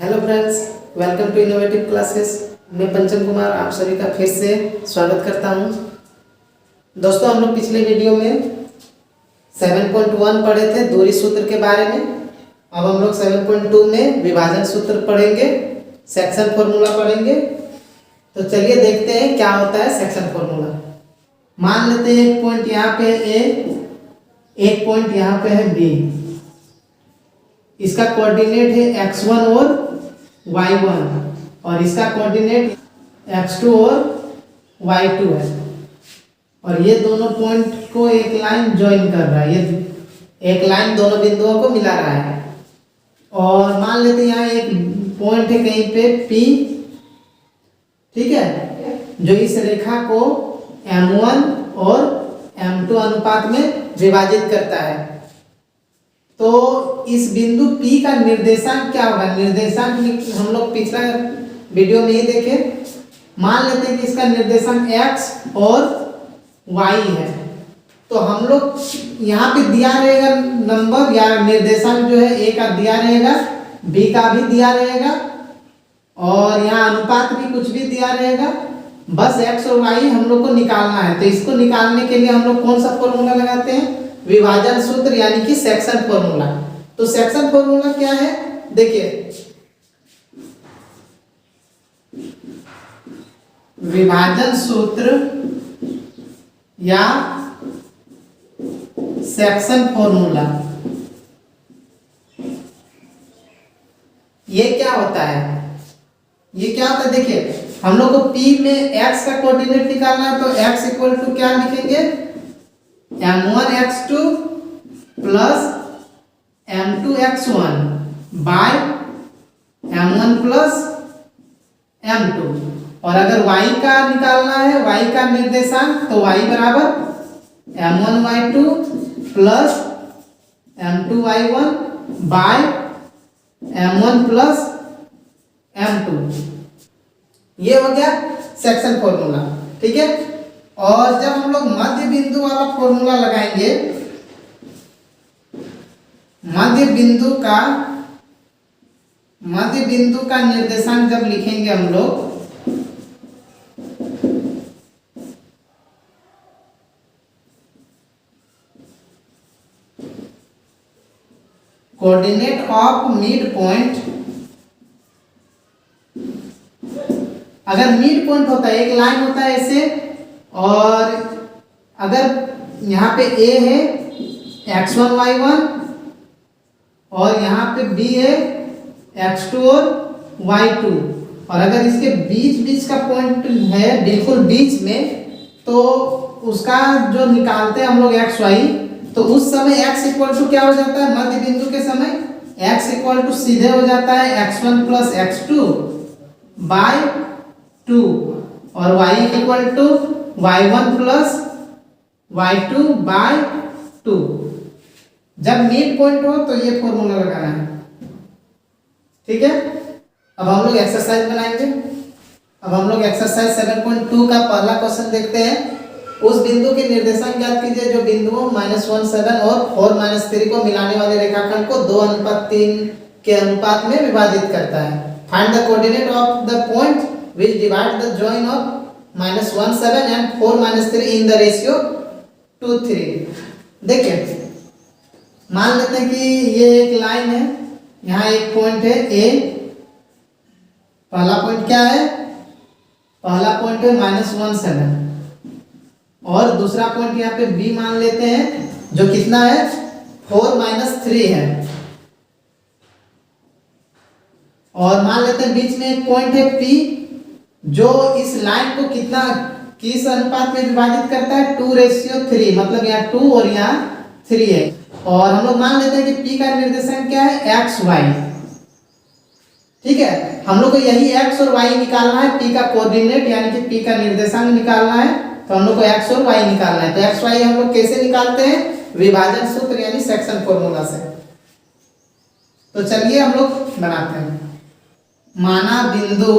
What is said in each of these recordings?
Hello friends, welcome to innovative classes. मैं पंचम कुमार आप सभी का फिर से स्वागत करता हूं। दोस्तों, हम लोग पिछले वीडियो में 7.1 पढ़े थे दूरी सूत्र के बारे में। अब हम लोग 7.2 में विभाजन सूत्र पढ़ेंगे, सेक्शन फॉर्मूला पढ़ेंगे। तो चलिए देखते हैं क्या होता है सेक्शन फॉर्मूला। मान लेते हैं एक पॉइंट यहाँ पे ए, एक पॉइंट यहाँ पे है बी। इसका कोऑर्डिनेट है x1 और y1 और इसका कोऑर्डिनेट x2 और y2 है। और ये दोनों पॉइंट को एक लाइन ज्वाइन कर रहा है, ये एक लाइन दोनों बिंदुओं को मिला रहा है। और मान लेते हैं यहाँ एक पॉइंट है कहीं पे P, ठीक है, जो इस रेखा को M1 और M2 अनुपात में विभाजित करता है। तो इस बिंदु P का निर्देशांक क्या होगा? निर्देशांक हम लोग पिछला वीडियो में ही देखे। मान लेते हैं कि इसका निर्देशांक x और y है। तो हम लोग यहाँ पे दिया रहेगा नंबर या निर्देशांक जो है a का दिया रहेगा, b का भी दिया रहेगा और यहाँ अनुपात भी कुछ भी दिया रहेगा। बस x और y हम लोग को निकालना है। तो इसको निकालने के लिए हम लोग कौन सा फॉर्मूला लगाते हैं? विभाजन सूत्र, यानी कि सेक्शन फॉर्मूला। तो सेक्शन फॉर्मूला क्या है? देखिए, विभाजन सूत्र या सेक्शन फॉर्मूला, ये क्या होता है? ये क्या होता है? देखिए, हम लोग को P में x का कोऑर्डिनेट निकालना है। तो x इक्वल टू क्या लिखेंगे? m1 x2 plus m2 x1 bye m1 plus m2। और अगर y का निकालना है, y का निर्देशांक, तो y बराबर m1 y2 plus m2 y1 bye m1 plus m2। ये हो गया सेक्शन फॉर्मूला, ठीक है। और जब हम लोग मध्य बिंदु वाला फॉर्मूला लगाएंगे, मध्य बिंदु का निर्देशांक जब लिखेंगे हम लोग, कोऑर्डिनेट ऑफ मिड पॉइंट, अगर मिड पॉइंट होता है, एक लाइन होता है ऐसे, और अगर यहाँ पे A है x1 y1 और यहाँ पे B है x2 और y2, और अगर इसके बीच का पॉइंट है बिल्कुल बीच में, तो उसका जो निकालते हैं हम लोग x y, तो उस समय x इक्वल टू क्या हो जाता है? मध्य बिंदु के समय x इक्वल टू सीधे हो जाता है x1 प्लस x2 बाय 2 और y equal to y1 plus y2 by 2। जब मिड पॉइंट हो तो ये फॉर्मूला लगाना है, ठीक है। अब हम लोग एक्सरसाइज बनाएंगे। अब हम लोग एक्सरसाइज 7.2 का पहला क्वेश्चन देखते हैं। उस बिंदु के निर्देशांक ज्ञात कीजिए जो बिंदुओं -1 और 4 को मिलाने वाले रेखाखंड को 2:3 के अनुपात में विभाजित करता है। Find the coordinate of the point which divide the join of -1 7 and 4 3 in the ratio 2 3। देखिए, मान लेते हैं कि ये एक लाइन है, यहाँ एक पॉइंट है A। पहला पॉइंट क्या है? पहला पॉइंट है -1 7 और दूसरा पॉइंट यहाँ पे B मान लेते हैं, जो कितना है? 4 3 है। और मान लेते हैं बीच में एक पॉइंट है P, जो इस लाइन को किस अनुपात में विभाजित करता है? 2:3, मतलब यहाँ 2 और यहाँ 3 है। और हम लोग मान लेते हैं कि P का निर्देशांक क्या है? x y, ठीक है। हम लोग को यही x और y निकालना है, P का कोऑर्डिनेट यानी कि P का निर्देशांक निकालना है। तो हम लोग को x और y निकालना है। तो x y हम लोग कैसे निकालते हैं? विभाजन सूत्र यानी सेक्शन फॉर्मूला से। तो चलिए हम लोग बनाते हैं। माना बिंदु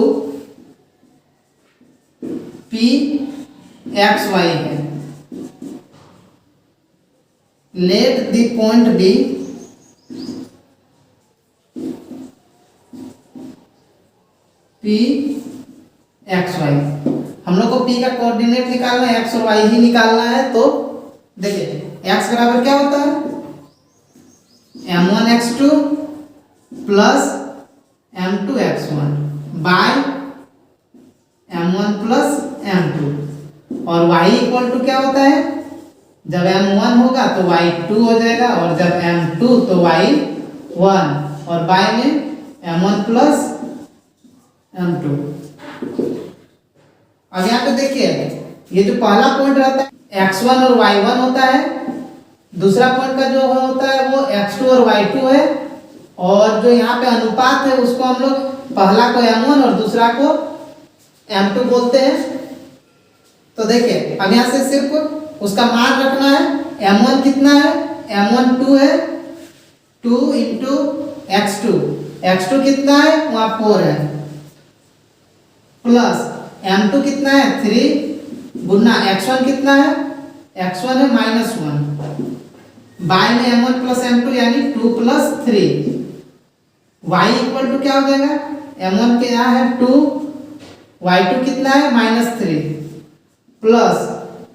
P x y है। Let the point be P X Y. हम लोग को पी का कोऑर्डिनेट निकालना है, एक्स और वाई ही निकालना है। तो देखिए एक्स बराबर क्या होता है, m1 x2 plus m2 x1 bye m1 plus m2। और y इक्वल टू क्या होता है, जब m1 होगा तो y2 हो जाएगा, और जब m2 तो y1, और बाय में m1 प्लस m2। अब यहाँ पे देखिए ये जो पहला पॉइंट रहता है x1 और y1 होता है, दूसरा पॉइंट का जो होता है वो x2 और y2 है, और जो यहाँ पे अनुपात है उसको हम लोग पहला को m1 और दूसरा को m2 बोलते हैं। तो देखिए अब यहाँ से सिर्फ उसका मान रखना है, m1 कितना है, m1 2 है, 2 इंटू x2, x2 कितना है वहाँ 4 है, प्लस m2 कितना है 3 गुना x1 कितना है, x1 है -1 बाय में m1 प्लस m2 यानी 2 प्लस 3। y इक्वल टू क्या हो जाएगा, m1 के यहाँ है 2, y2 कितना है -3 प्लस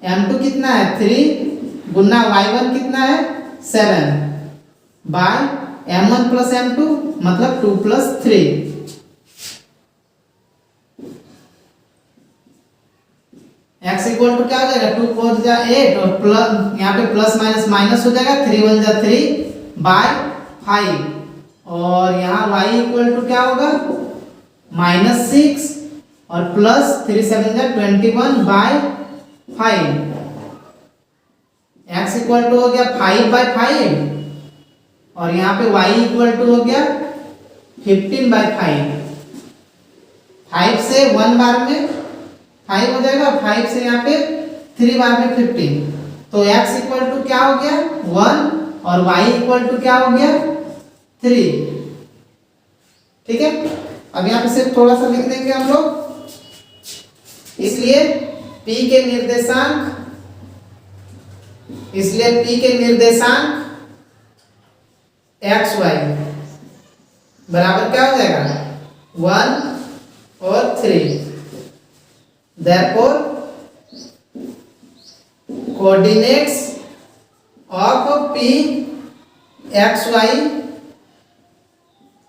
m2 कितना है 3 गुना y1 कितना है 7 बाय m1 प्लस m2 मतलब 2 प्लस 3। x इक्वल टू क्या हो जाएगा, 2 4 जा 8 और प्लस यहाँ पे प्लस माइनस माइनस हो जाएगा, 3 1 जा 3 बाय 5, और यहाँ y इक्वल टू क्या होगा -6 और प्लस 3 7 जा 21 बाय 5। x इक्वल टू हो गया 5 बाय 5, और यहाँ पे y इक्वल टू हो गया 15 बाय 5। 5 से 1 बार में 5 हो जाएगा, 5 से यहाँ पे 3 बार में 15, तो x इक्वल टू क्या हो गया 1 और y इक्वल टू क्या हो गया 3। ठीक है, अब यहाँ पे सिर्फ थोड़ा सा लिख देंगे हम लोग, इसलिए p के निर्देशांक, x y बराबर क्या हो जाएगा 1 और 3। Therefore, coordinates of p x y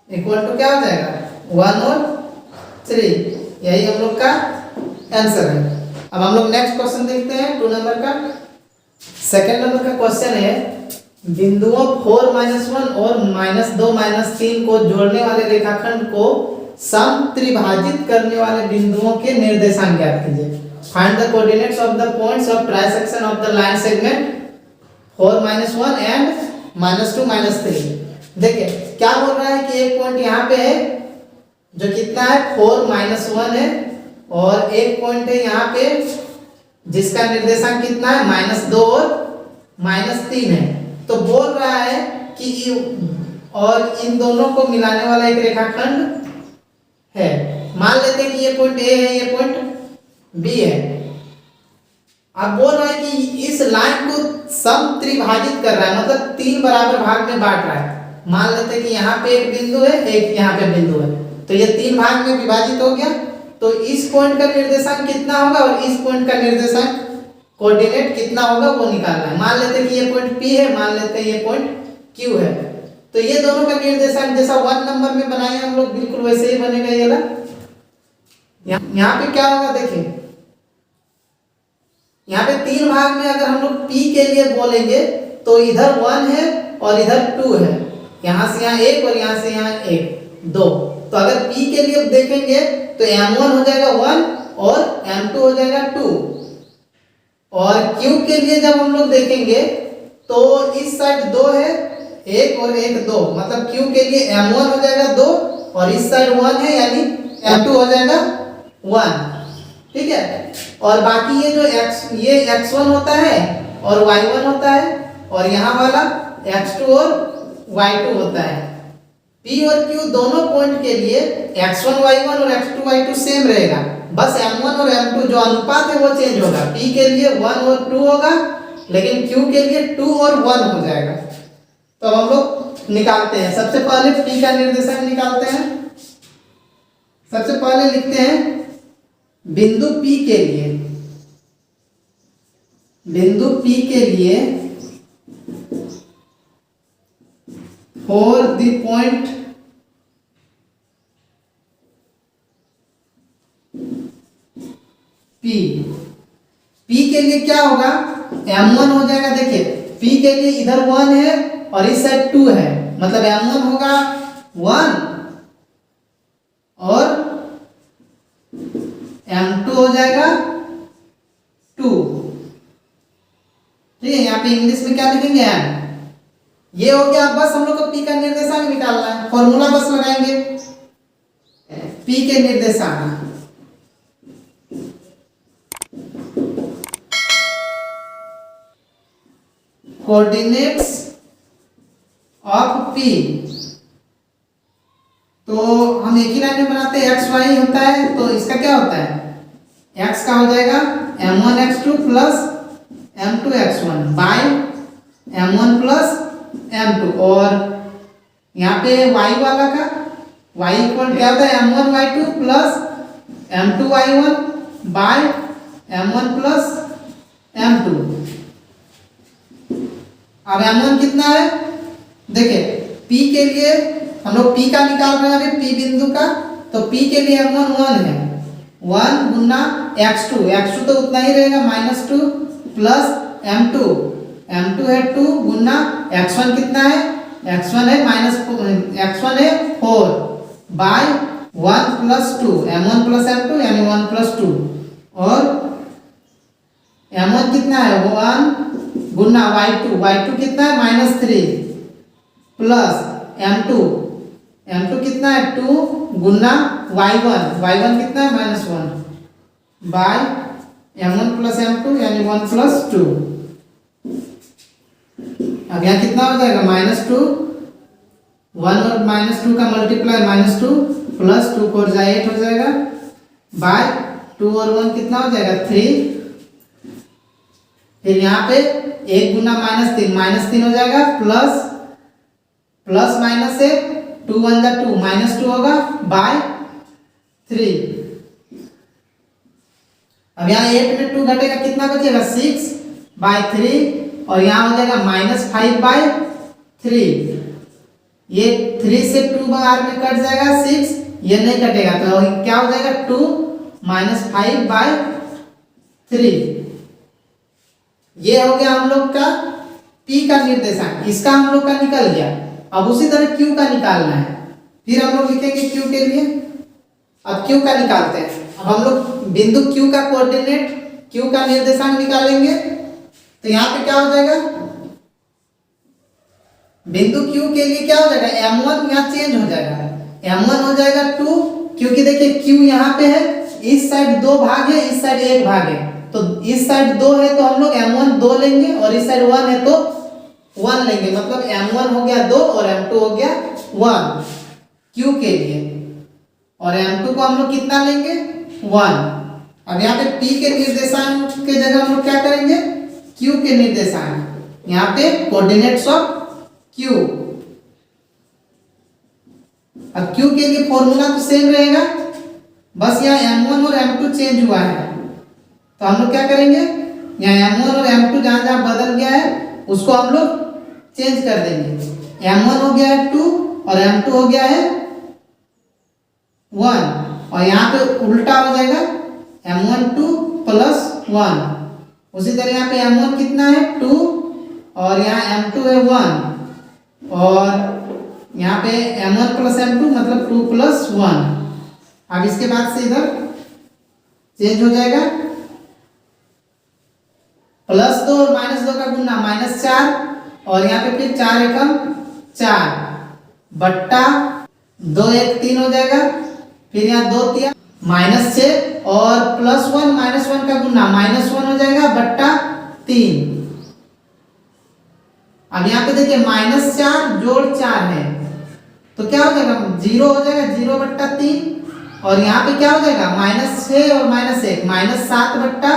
equal to क्या हो जाएगा 1 और 3। यही हम लोग का आंसर है। अब हम लोग नेक्स्ट क्वेश्चन देखते हैं 2 नंबर का। सेकंड नंबर का क्वेश्चन है, बिंदुओं 4 -1 और -2 -3 को जोड़ने वाले रेखाखंड को समत्रिभाजित करने वाले बिंदुओं के निर्देशांक ज्ञात कीजिए। Find the coordinates of the points of trisection of the line segment 4 -1 and -2 -3। देखिए क्या बोल रहा है कि एक पॉइंट यहाँ पे है जो कितना है 4 -1 है, और एक पॉइंट है यहाँ पे जिसका निर्देशांक कितना है -2 और -3 है। तो बोल रहा है कि और इन दोनों को मिलाने वाला एक रेखाखंड है। मान लेते हैं कि ये पॉइंट ए है, ये पॉइंट बी है। अब बोल रहा है कि इस लाइन को समत्रिभाजित कर रहा है, मतलब 3 बराबर भाग में बांट रहा है। मान लेते हैं कि यहाँ पे एक बिंदु है, एक यहाँ पे बिंदु है, तो ये 3 भाग में विभाजित हो गया। तो इस पॉइंट का निर्देशांक कितना होगा और इस पॉइंट का निर्देशांक कोऑर्डिनेट कितना होगा वो निकालना है। मान लेते हैं कि ये पॉइंट P है, मान लेते हैं ये पॉइंट Q है, तो ये दोनों का निर्देशांक जैसा 1 नंबर में बनाए हम लोग बिल्कुल वैसे ही बनेगा। ये वाला यहाँ पे क्या होगा, देखिए यहाँ पे 3 भाग में अगर हम लोग P के लिए बोलेंगे तो इधर 1 है और इधर 2 है, यहाँ से यहाँ 1 और यहाँ से यहाँ 1 2। तो अगर P के लिए देखेंगे तो M1 हो जाएगा 1 और M2 हो जाएगा 2, और Q के लिए जब हम लोग देखेंगे तो इस साइड 2 है, 1 और 1 2, मतलब Q के लिए M1 हो जाएगा 2 और इस साइड 1 है यानी M2 हो जाएगा 1। ठीक है, और बाकी ये जो ये x1 होता है और y1 होता है, और यहाँ वाला x2 और y2 होता है। P और Q दोनों पॉइंट के लिए x1 y1 और x2 y2 सेम रहेगा, बस m1 और m2 जो अनुपात है वो चेंज होगा। P के लिए 1 और 2 होगा, लेकिन Q के लिए 2 और 1 हो जाएगा। तो हम लोग निकालते हैं, सबसे पहले P का निर्देशांक निकालते हैं। सबसे पहले लिखते हैं बिंदु P के लिए, बिंदु P के लिए फॉर द पॉइंट P के लिए क्या होगा, M1 हो जाएगा। देखिए P के लिए इधर 1 है और इस साइड 2 है, मतलब M1 होगा 1 और M2 हो जाएगा 2। ठीक है, यहाँ पे इंग्लिश में क्या लिखेंगे M। ये हो गया। बस हम लोग को P का निर्देशांक निकालना है, फॉर्मूला बस लगाएंगे P के निर्देशांक। कोऑर्डिनेट्स ऑफ P, तो हम एक ही लाइन में बनाते हैं, एक्स वाई होता है, तो इसका क्या होता है, x का हो जाएगा m1 x2 plus m2 x1 bye m1 plus m2, और यहाँ पे y वाला का y इक्वल क्या होता है m1 y2 plus m2 y1 bye m1 plus m2। अब m1 कितना है, देखिए P के लिए हम लोग P का निकाल रहे हैं अभी, P बिंदु का, तो P के लिए m1 1 है, 1 गुना x2 तो उतना ही रहेगा -2 प्लस m2 है 2 गुना x1 कितना है, x1 है 4 bye 1 plus 2, m1 plus m2 यानी 1 प्लस 2, और m1 कितना है 1 गुना y2 कितना है -3 प्लस m2 कितना है 2 गुना y1 कितना है -1 बाय m1 प्लस m2 यानी 1 प्लस 2। अब यहाँ कितना हो जाएगा -2, 1 और -2 का मल्टीप्लाई -2 प्लस 2 4 जाए 8 हो जाएगा बाय 2 और 1 कितना हो जाएगा 3। फिर यहाँ पे 1 गुना -3 हो जाएगा प्लस माइनस से 2 1 जा 2 -2 होगा बाय 3। अब यहाँ 8 में 2 घटेगा, कितना बचेगा 6 बाय 3, और यहाँ हो जाएगा -5 बाय 3। ये 3 से 2 बाहर में कट जाएगा 6, ये नहीं कटेगा, तो क्या हो जाएगा 2 -5 बाय 3। ये हो गया हम लोग का P का निर्देशांक, इसका हम लोग का निकल गया। अब उसी तरह Q का निकालना है, फिर हम लोग लिखेंगे Q के लिए। अब Q का निकालते हैं। अब हम लोग बिंदु Q का कोऑर्डिनेट, Q का निर्देशांक निकालेंगे, तो यहाँ पे क्या हो जाएगा, बिंदु Q के लिए क्या हो जाएगा m1 यहाँ चेंज हो जाएगा, m1 हो जाएगा 2, क्योंकि देखिए Q यहाँ पे है, इस साइड 2 भाग है, इस साइड 1 भाग है, तो इस साइड 2 है तो हम लोग m1 2 लेंगे, और इस साइड 1 है तो 1 लेंगे, मतलब m1 हो गया 2 और m2 हो गया 1 Q के लिए, और m2 को हम लोग कितना लेंगे 1। अब यहाँ पे P के निर्देशांक के जगह हम लोग क्या करेंगे Q के निर्देशांक, यहाँ पे कोऑर्डिनेट्स ऑफ Q। अब Q के लिए फॉर्मूला तो सेम रहेगा, बस यहाँ m1 और m2 चेंज हुआ है, तो हम लोग क्या करेंगे, यहाँ m1 और m2 जहाँ जहाँ बदल गया है उसको हम लोग चेंज कर देंगे। m1 हो गया है 2 और m2 हो गया है 1, और यहाँ पे उल्टा हो जाएगा m1 2 प्लस 1। उसी तरह यहाँ पे m1 कितना है 2 और यहाँ m2 है 1, और यहाँ पे m1 प्लस m2 मतलब 2 प्लस 1। अब इसके बाद से इधर चेंज हो जाएगा, +2 और -2 का गुना -4, और यहाँ पे फिर 4 एकम 4 बट्टा 2 1 3 हो जाएगा, फिर यहाँ 2 3 -6 और +1 -1 का गुना -1 हो जाएगा बट्टा 3। अब यहाँ पे देखिए -4 जोड़ 4 है, तो क्या हो जाएगा 0 हो जाएगा 0 बट्टा 3, और यहाँ पे क्या हो जाएगा -6 और -1 -7 बट्टा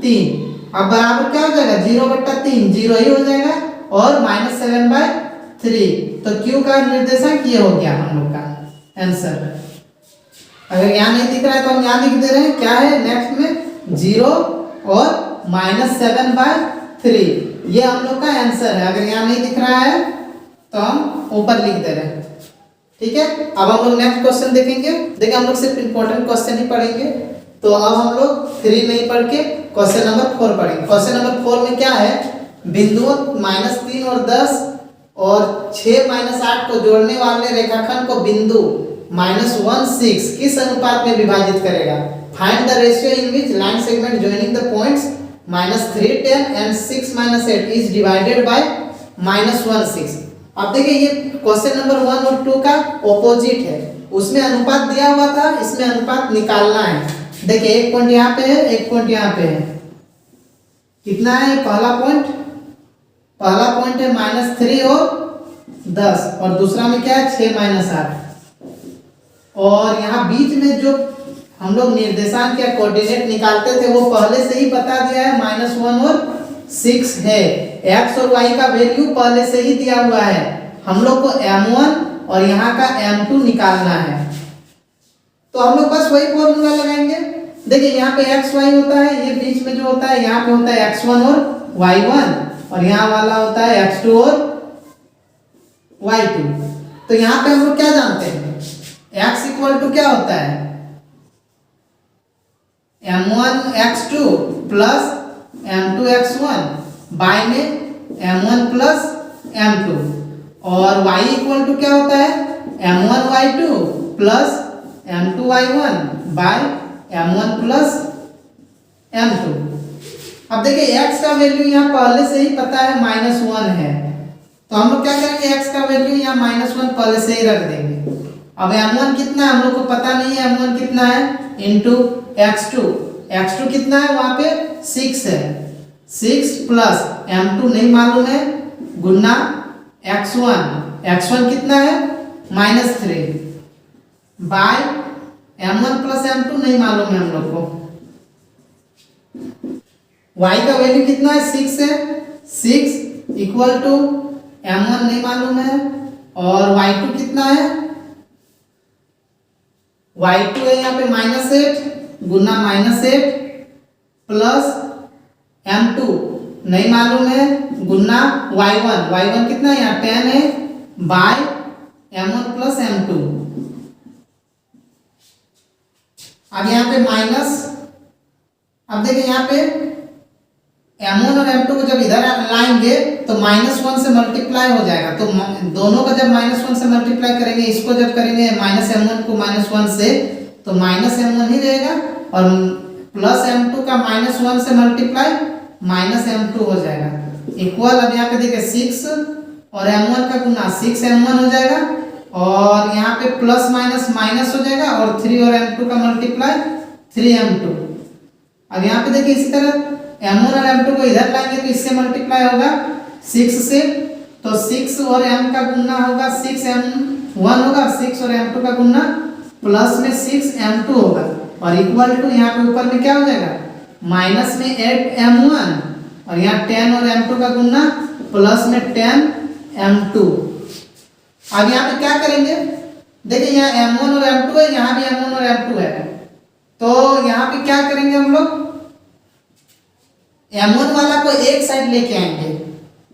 3। अब बराबर क्या हो जाएगा 0 बट्टा 3 0 ही हो जाएगा, और -7/3। तो Q का निर्देशांक ये हो गया हम लोग का आंसर। अगर यहाँ नहीं दिख रहा है तो हम यहाँ लिख दे रहे हैं, क्या है नेक्स्ट में 0 और -7/3, ये हम लोग का आंसर है। अगर यहाँ नहीं दिख रहा है तो हम ऊपर लिख दे रहे हैं, ठीक है। अब हम लोग नेक्स्ट क्वेश्चन देखेंगे। देखिए हम लोग सिर्फ इंपॉर्टेंट क्वेश्चन ही पढ़ेंगे, तो अब हम लोग 3 नहीं पढ़ के क्वेश्चन नंबर 4 पढ़ेंगे। क्वेश्चन नंबर 4 में क्या है, बिंदुओं -3 और 10 और 6 -8 को जोड़ने वाले रेखाखंड को बिंदु -1 6 किस अनुपात में विभाजित करेगा। Find the ratio in which line segment joining the points -3 10 and 6 -8 is divided by -1 6। अब देखिए ये क्वेश्चन नंबर 1 और 2 का ऑपोजिट है, उसमें अनुपात दिया हुआ था, इसमें अनुपात निकालना है। देखिए एक पॉइंट यहाँ पे है, एक पॉइंट यहाँ पे है, कितना है पहला पॉइंट है -3 और 10 और दूसरा में क्या है 6 -8, और यहाँ बीच में जो हम लोग निर्देशांक या कोऑर्डिनेट निकालते थे वो पहले से ही बता दिया है, -1 और 6 है। x और y का वैल्यू पहले से ही दिया हुआ है, हम लोग को m1 और यहाँ का m2 निकालना है। तो हम लोग बस वही फॉर्मूला लगाएंगे। देखिए यहाँ पे x y होता है, ये बीच में जो होता है यहाँ पे होता है x1 और y1, और यहाँ वाला होता है x2 और y2। तो यहाँ पे हम लोग क्या जानते हैं, x इक्वल टू क्या होता है m1 x2 plus m2 x1 bye में m1 प्लस m2, और y इक्वल टू क्या होता है m1 y2 plus m2 y1 bye m1 plus m2। अब देखिए x का वैल्यू यहाँ पहले से ही पता है -1 है, तो हम लोग क्या करेंगे x का वैल्यू यहाँ -1 पहले से ही रख देंगे। अब m1 कितना है हम लोग को पता नहीं है, m1 कितना है इंटू x2 कितना है वहां पे 6 है, 6 प्लस m2 नहीं मालूम है गुना x1 कितना है -3 बाय m1 प्लस m2 नहीं मालूम है हम लोग को। y का वैल्यू कितना है 6 है, 6 इक्वल टू m1 नहीं मालूम है, और y2 कितना है, y2 है यहाँ पे -8 गुना -8 प्लस m2 नहीं मालूम है गुना y1 कितना है यहाँ 10 है बाय m1 प्लस m2। अब यहाँ पे माइनस, अब देखिए यहाँ पे m1 और m2 को जब इधर लाएंगे तो -1 से मल्टीप्लाई हो जाएगा, तो दोनों का जब -1 से मल्टीप्लाई करेंगे, इसको जब करेंगे -m1 को -1 से तो -m1 ही रहेगा, और प्लस m2 का -1 से मल्टीप्लाई -m2 हो जाएगा इक्वल। अब यहाँ पे देखिए 6 और m1 का गुना 6m1 हो जाएगा, और यहाँ पे प्लस माइनस माइनस हो जाएगा, और 3 और m2 का मल्टीप्लाई 3m2। अब यहाँ पे देखिए इसी तरह m1 और m2 को इधर लाएंगे तो इससे मल्टीप्लाई होगा 6 से, तो 6 और m का गुना होगा 6m1 होगा, 6 और m2 का गुना प्लस में 6m2 होगा, और इक्वल टू यहाँ पे ऊपर में क्या हो जाएगा माइनस में 8m1, और यहाँ 10 और m2 का गुना प्लस में 10m2। अब यहाँ पे क्या करेंगे, देखिए यहाँ m1 और m2 है, यहाँ भी m1 और m2 है, तो यहाँ पे क्या करेंगे हम लोग m1 वाला को एक साइड लेके आएंगे,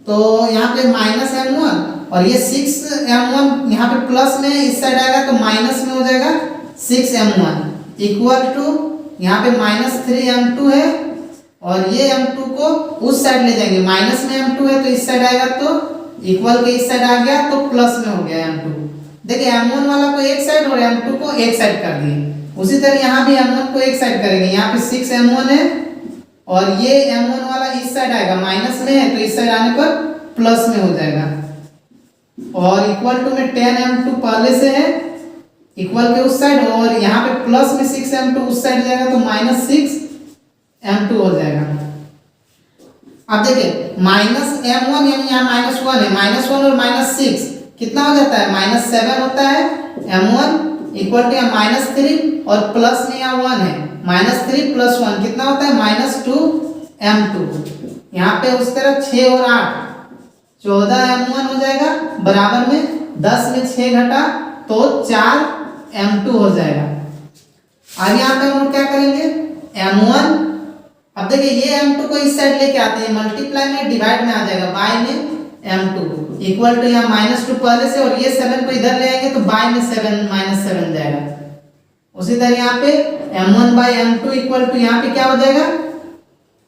तो यहाँ पे -m1 और ये 6m1 यहाँ पे प्लस में इस साइड आएगा तो माइनस में हो जाएगा 6m1 इक्वल टू यहाँ पे -3m2 है, और ये m2 को उस साइड ले जाएंगे, माइनस में m2 है तो इस साइड आएगा, तो इक्वल के इस साइड आ गया तो प्लस में हो गया m2। देखिए m1 वाला को एक साइड और m2 को एक साइड कर दिए, उसी तरह यहाँ भी m1 को एक साइड करेंगे, यहाँ पे 6m1 है और ये m1 वाला इस साइड आएगा, माइनस में है तो इस साइड आने पर प्लस में हो जाएगा, और इक्वल टू में 10m2 पहले से है इक्वल के उस साइड, और यहाँ पे प्लस में 6m2 उस साइड जाएगा तो -6m2 हो जाएगा। अब देखिए -m1 यानी यहाँ -1 है, -1 और -6 कितना हो जाता है -7 होता है, m1 इक्वल टू -3 और प्लस में यहाँ 1 है, -3 + 1 कितना होता है -2m2। यहाँ पे उस तरह 6 और 8 14m1 हो जाएगा, बराबर में 10 में 6 घटा तो 4m2 हो जाएगा। अब यहाँ पे हम लोग क्या करेंगे, m1, अब देखिए ये m2 को इस साइड लेके आते हैं, मल्टीप्लाई में डिवाइड में आ जाएगा, बाय में m2 इक्वल टू यहाँ -2 पहले से, और ये 7 को इधर ले आएंगे तो बाय में 7 -7 जाएगा। उसी तरह यहाँ पे m1 bye m2 equal to यहाँ पे क्या हो जाएगा,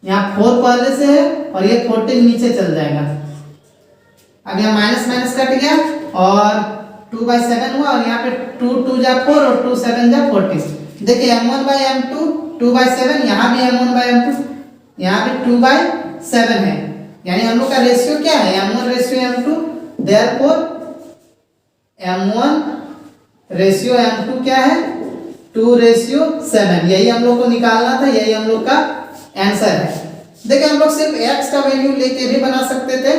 यहाँ 4 पहले से है और ये 14 नीचे चल जाएगा। अब यहाँ माइनस माइनस कट गया और 2/7 हुआ, और यहाँ पे 2 2 जा 4 और 2 7 जा 14। देखिए m1 बाय m2 2/7, यहाँ भी m1 बाय m2, यहाँ भी 2/7 है, यानी हम लोग का रेशियो क्या है, m1 ratio m2, therefore m1 ratio m2 क्या है, 2:7। यही हम लोग को निकालना था, यही हम लोग का आंसर है। देखिए हम लोग सिर्फ x का वैल्यू लेके भी बना सकते थे,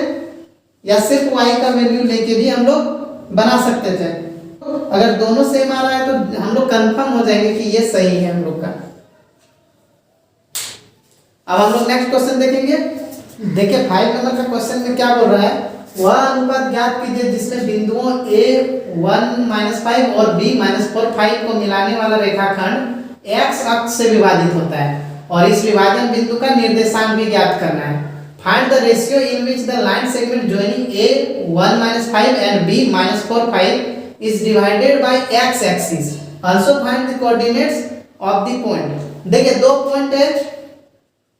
या सिर्फ y का वैल्यू लेके भी हम लोग बना सकते थे। अगर दोनों सेम आ रहा है तो हम लोग कंफर्म हो जाएंगे कि ये सही है हम लोग का। अब हम लोग नेक्स्ट क्वेश्चन देखेंगे। देखिए 5 नंबर का क्वेश्चन में क्या बोल रहा है, वह अनुपात ज्ञात कीजिए जिसमें बिंदुओं a 1 -5 और b -4 5 को मिलाने वाला रेखाखंड x अक्ष से विभाजित होता है, और इस विभाजन बिंदु का निर्देशांक भी ज्ञात करना है। Find the ratio in which the line segment joining a 1 -5 and b -4 5 is divided by x axis. Also find the coordinates of the point. देखिए दो पॉइंट है,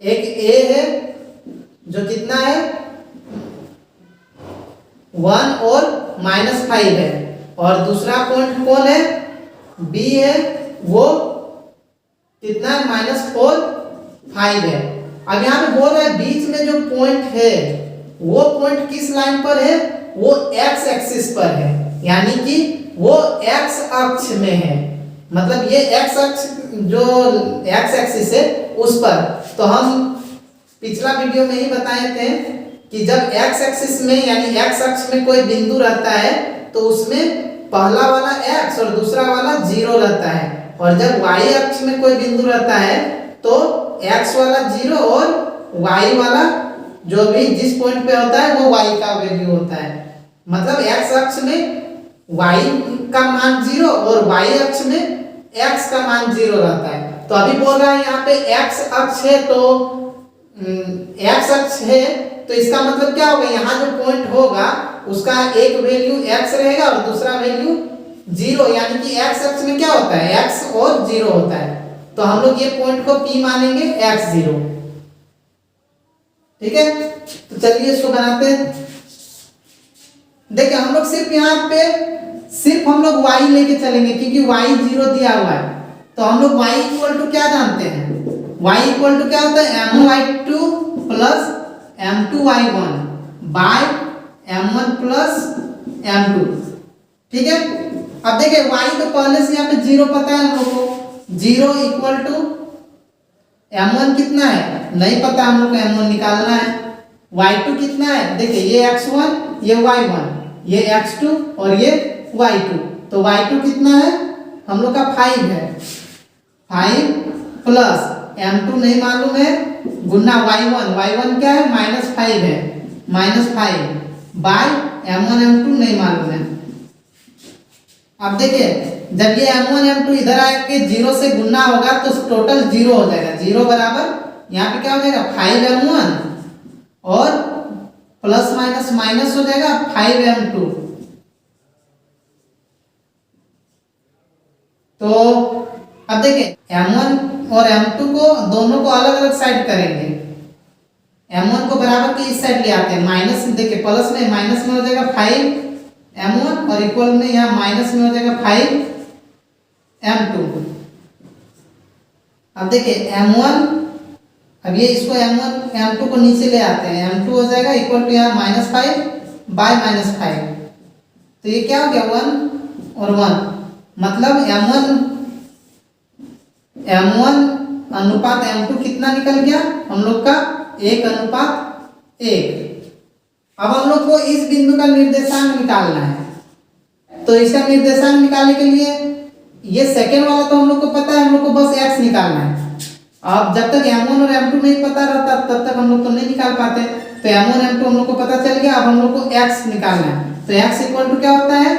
एक a है जो कितना है 1 और -5 है, और दूसरा पॉइंट कौन है, b है, वो कितना है -4 5 है। अब यहाँ पे बोल रहा है बीच में जो पॉइंट है वो पॉइंट किस लाइन पर है, वो x एक्सिस पर है, यानी कि वो x अक्ष में है, मतलब ये x अक्ष जो x एक्सिस है उस पर। तो हम पिछला वीडियो में ही बताए थे कि जब x एक्सिस में यानी x अक्ष में कोई बिंदु रहता है तो उसमें पहला वाला x और दूसरा वाला 0 रहता है, और जब y अक्ष में कोई बिंदु रहता है तो x वाला 0 और y वाला जो भी जिस पॉइंट पे होता है वो y का वैल्यू होता है। मतलब x अक्ष में y का मान 0 और y अक्ष में x का मान 0 रहता है। तो अभी बोल रहा है यहाँ पे x अक्ष है, तो x अक्ष है तो इसका मतलब क्या होगा, यहाँ जो पॉइंट होगा उसका एक वैल्यू x रहेगा और दूसरा वैल्यू 0, यानी कि x अक्ष में क्या होता है, x और 0 होता है। तो हम लोग ये पॉइंट को P मानेंगे x0। ठीक है, तो चलिए इसको बनाते हैं। देखिए हम लोग सिर्फ यहाँ पे सिर्फ हम लोग y लेके चलेंगे क्योंकि y0 दिया हुआ है। तो हम लोग y इक्वल टू क्या जानते हैं, y इक्वल टू क्या होता है, m1y2 plus m2y1 bye m1 plus m2। ठीक है, अब देखिए y तो पहले से यहाँ पे 0 पता है हम लोग को, 0 इक्वल टू m1 कितना है नहीं पता, हम लोग को m1 निकालना है। y2 कितना है, देखिए ये x1 ये y1 ये x2 और ये y2, तो y2 कितना है हम लोग का 5 है, 5 प्लस m2 नहीं मालूम है गुना y1 क्या है -5 है, -5 बाय m1 m2 नहीं मालूम है। अब देखिए जब ये m1 m2 इधर आके 0 से गुना होगा तो टोटल 0 हो जाएगा, 0 बराबर यहाँ पे क्या हो जाएगा 5m1 और प्लस माइनस माइनस हो जाएगा 5m2। तो अब देखिए m1 और m2 को दोनों को अलग अलग साइड करेंगे, m1 को बराबर के इस साइड ले आते हैं, माइनस देखिए प्लस में माइनस में हो जाएगा 5m1 और इक्वल में यहाँ माइनस में हो जाएगा 5m2। अब देखिए m1, अब ये इसको m1 m2 को नीचे ले आते हैं, m2 हो जाएगा इक्वल टू यहाँ -5 बाय -5, तो ये क्या हो गया 1 और 1, मतलब m1 अनुपात m2 कितना निकल गया हम लोग का 1:1। अब हम लोग को इस बिंदु का निर्देशांक निकालना है, तो इसका निर्देशांक निकालने के लिए ये सेकेंड वाला तो हम लोग को पता है, हम लोग को बस x निकालना है। अब जब तक m1 और m2 नहीं पता रहता तब तक हम लोग तो नहीं निकाल पाते, तो m1 m2 हम लोग को पता चल गया। अब हम लोग को x निकालना है, तो x इक्वल टू क्या होता है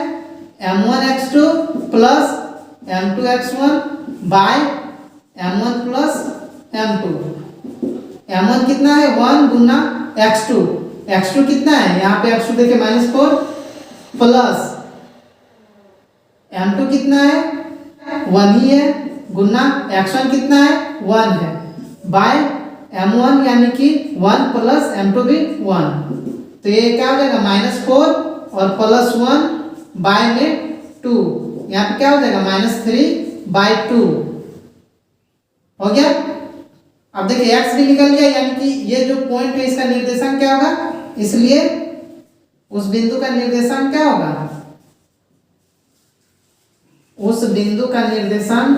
m1 x2 plus m2x1 bye m1 plus m2। m1 कितना है 1 गुना x2, x2 कितना है यहाँ पे x2 देखिए -4 प्लस m2 कितना है 1 ही है गुना x1 कितना है 1 है बाय m1 यानी कि 1 प्लस m2 भी 1। तो ये क्या हो जाएगा -4 और +1 बाय में 2, यहाँ पे क्या हो जाएगा -3/2 हो गया। अब देखिए x भी निकल गया यानी कि ये जो पॉइंट है इसका निर्देशांक क्या होगा, इसलिए उस बिंदु का निर्देशांक क्या होगा, उस बिंदु का निर्देशांक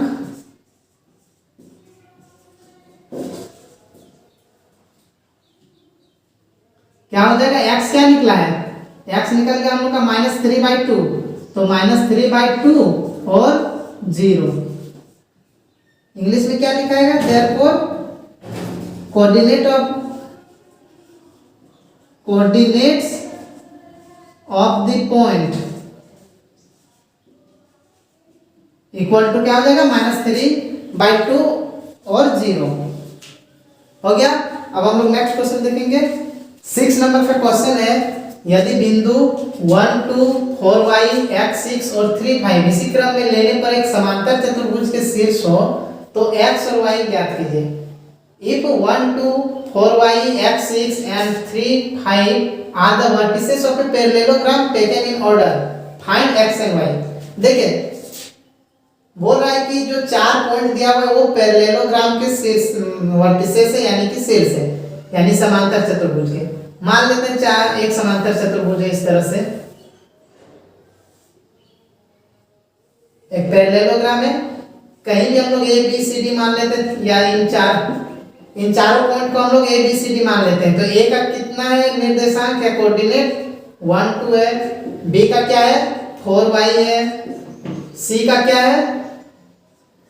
क्या हो जाएगा, x क्या निकला है, x निकल गया हम लोग का -3/2, तो -3/2 और 0। इंग्लिश में क्या लिखाएगा, therefore coordinates of the point equal to क्या हो जाएगा -3/2 और 0 हो गया। अब हम लोग नेक्स्ट क्वेश्चन देखेंगे। 6 नंबर का क्वेश्चन है, यदि बिंदु 1 2 4y x 6 और 3 5 इसी क्रम में लेने पर एक समांतर चतुर्भुज के शीर्ष हो तो x और y ज्ञात कीजिए। If 1 2 4y x 6 and 3 5 are the vertices of a parallelogram taken in order, find x and y। देखिए बोल रहा है कि जो 4 पॉइंट दिया हुआ है वो पैरेललोग्राम के शीर्ष वर्टिसेस है यानी कि शीर्ष है, यानी समांतर चतुर्भुज के। मान लेते हैं एक समांतर चतुर्भुज है इस तरह से, एक पैरेललोग्राम है, कहीं भी हम लोग ए बी सी डी मान लेते हैं या इन चारों पॉइंट को हम लोग ए बी सी डी मान लेते हैं। तो ए का कितना है निर्देशांक या कोऑर्डिनेट 1 2 है, बी का क्या है 4y है, सी का क्या है